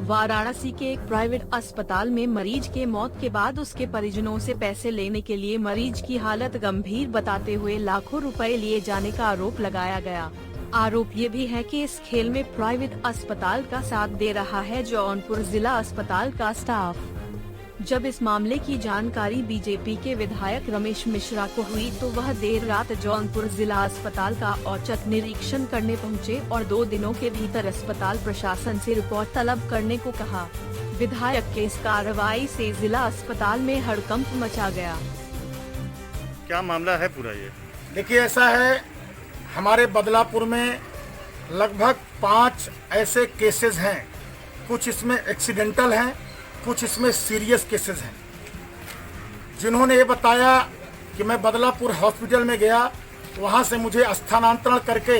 वाराणसी के एक प्राइवेट अस्पताल में मरीज के मौत के बाद उसके परिजनों से पैसे लेने के लिए मरीज की हालत गंभीर बताते हुए लाखों रुपए लिए जाने का आरोप लगाया गया। आरोप ये भी है कि इस खेल में प्राइवेट अस्पताल का साथ दे रहा है जौनपुर जिला अस्पताल का स्टाफ। जब इस मामले की जानकारी बीजेपी के विधायक रमेश मिश्रा को हुई तो वह देर रात जौनपुर जिला अस्पताल का औचक निरीक्षण करने पहुंचे और 2 दिनों के भीतर अस्पताल प्रशासन से रिपोर्ट तलब करने को कहा। विधायक के इस कार्रवाई से जिला अस्पताल में हड़कंप मचा गया। क्या मामला है पूरा ये? देखिए, ऐसा है, हमारे बदलापुर में लगभग 5 ऐसे केसेस हैं। कुछ इसमें एक्सीडेंटल हैं, कुछ इसमें सीरियस केसेस हैं। जिन्होंने ये बताया कि मैं बदलापुर हॉस्पिटल में गया, वहाँ से मुझे स्थानांतरण करके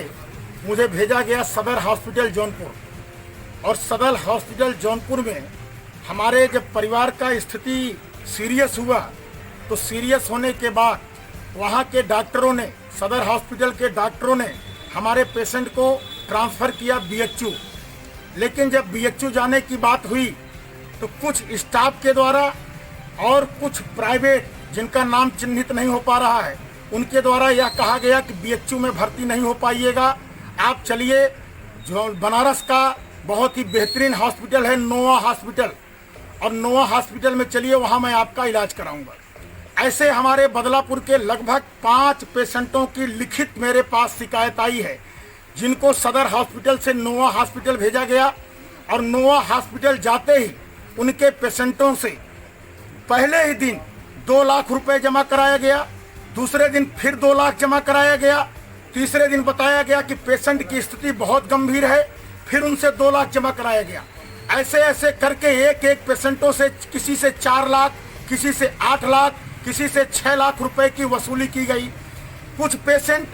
मुझे भेजा गया सदर हॉस्पिटल जौनपुर। और सदर हॉस्पिटल जौनपुर में हमारे जब परिवार का स्थिति सीरियस हुआ तो सीरियस होने के बाद वहाँ के डॉक्टरों ने, सदर हॉस्पिटल के डॉक्टरों ने हमारे पेशेंट को ट्रांसफ़र किया BHU। लेकिन जब BHU जाने की बात हुई तो कुछ स्टाफ के द्वारा और कुछ प्राइवेट, जिनका नाम चिन्हित नहीं हो पा रहा है, उनके द्वारा यह कहा गया कि BHU में भर्ती नहीं हो पाइएगा, आप चलिए जो बनारस का बहुत ही बेहतरीन हॉस्पिटल है नोवा हॉस्पिटल, और नोवा हॉस्पिटल में चलिए, वहाँ मैं आपका इलाज कराऊंगा। ऐसे हमारे बदलापुर के लगभग 5 पेशेंटों की लिखित मेरे पास शिकायत आई है, जिनको सदर हॉस्पिटल से नोवा हॉस्पिटल भेजा गया। और नोवा हॉस्पिटल जाते ही उनके पेशेंटों से पहले ही दिन 2 लाख रुपए जमा कराया गया, दूसरे दिन फिर 2 लाख जमा कराया गया, तीसरे दिन बताया गया कि पेशेंट की स्थिति बहुत गंभीर है, फिर उनसे 2 लाख जमा कराया गया। ऐसे ऐसे करके एक पेशेंटों से किसी से 4 लाख, किसी से 8 लाख, किसी से 6 लाख रुपए की वसूली की गई। कुछ पेशेंट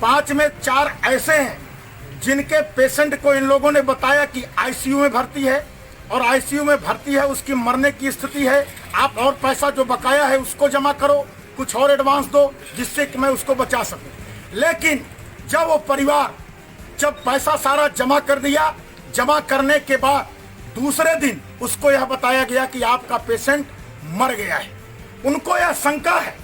5 में 4 ऐसे हैं जिनके पेशेंट को इन लोगों ने बताया कि ICU में भर्ती है, और ICU में भर्ती है, उसकी मरने की स्थिति है, आप और पैसा जो बकाया है उसको जमा करो, कुछ और एडवांस दो जिससे कि मैं उसको बचा सकूं। लेकिन जब वो परिवार जब पैसा सारा जमा कर दिया, जमा करने के बाद दूसरे दिन उसको यह बताया गया कि आपका पेशेंट मर गया है। उनको यह शंका है,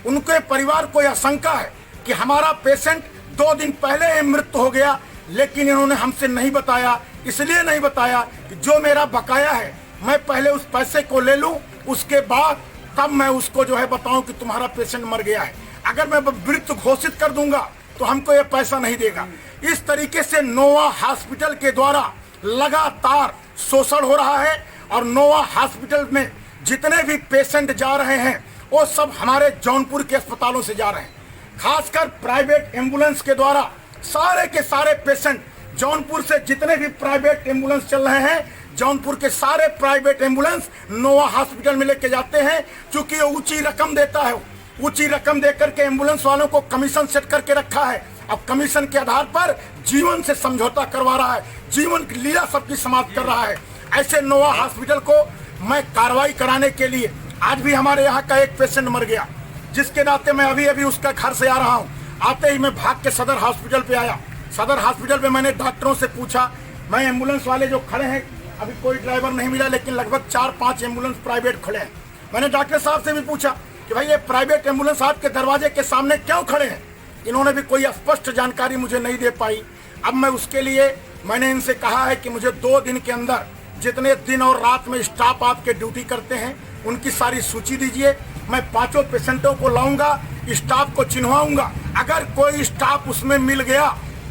उनके परिवार को यह शंका है कि हमारा पेशेंट 2 दिन पहले ही मृत्यु हो गया, लेकिन इन्होंने हमसे नहीं बताया। इसलिए नहीं बताया कि जो मेरा बकाया है मैं पहले उस पैसे को ले लूं, उसके बाद तब मैं उसको जो है बताऊं कि तुम्हारा पेशेंट मर गया है। अगर मैं मृत्यु घोषित कर दूंगा तो हमको ये पैसा नहीं देगा। इस तरीके से नोवा हॉस्पिटल के द्वारा लगातार शोषण हो रहा है, और नोवा हॉस्पिटल में जितने भी पेशेंट जा रहे हैं वो सब हमारे जौनपुर के अस्पतालों से जा रहे हैं। खासकर प्राइवेट एम्बुलेंस के द्वारा सारे के सारे पेशेंट, जौनपुर से जितने भी प्राइवेट एम्बुलेंस चल रहे हैं, जौनपुर के सारे प्राइवेट एम्बुलेंस नोवा हॉस्पिटल में लेके जाते हैं। चूंकि ये ऊंची रकम देता है, ऊंची रकम देकर के एम्बुलेंस वालों को कमीशन सेट करके रखा है। अब कमीशन के आधार पर जीवन से समझौता करवा रहा है, जीवन की लीला सबकी समाप्त कर रहा है। ऐसे नोवा हॉस्पिटल को मैं कार्रवाई कराने के लिए, आज भी हमारे यहाँ का एक पेशेंट मर गया, जिसके नाते मैं अभी उसका घर से आ रहा हूँ। आते ही मैं भाग के सदर हॉस्पिटल पे आया। सदर हॉस्पिटल पे मैंने डॉक्टरों से पूछा, मैं एम्बुलेंस वाले जो खड़े हैं, अभी कोई ड्राइवर नहीं मिला, लेकिन लगभग 4-5 एम्बुलेंस प्राइवेट खड़े हैं। मैंने डॉक्टर साहब से भी पूछा कि भाई ये प्राइवेट एम्बुलेंस आपके दरवाजे के सामने क्यों खड़े हैं। इन्होंने भी कोई स्पष्ट जानकारी मुझे नहीं दे पाई। अब मैं उसके लिए मैंने इनसे कहा है कि मुझे 2 दिन के अंदर जितने दिन और रात में स्टाफ आपके ड्यूटी करते हैं उनकी सारी सूची दीजिए। मैं 5 पेशेंटों को लाऊंगा, स्टाफ को चिन्हवाऊंगा। अगर कोई स्टाफ उसमें मिल गया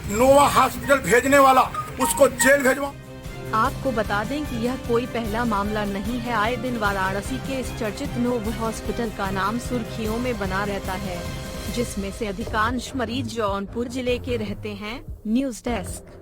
नोवा हॉस्पिटल भेजने वाला, उसको जेल भेजवा। आपको बता दें कि यह कोई पहला मामला नहीं है। आए दिन वाराणसी के इस चर्चित नोवा हॉस्पिटल का नाम सुर्खियों में बना रहता है, जिसमें से अधिकांश मरीज जौनपुर जिले के रहते हैं। News desk.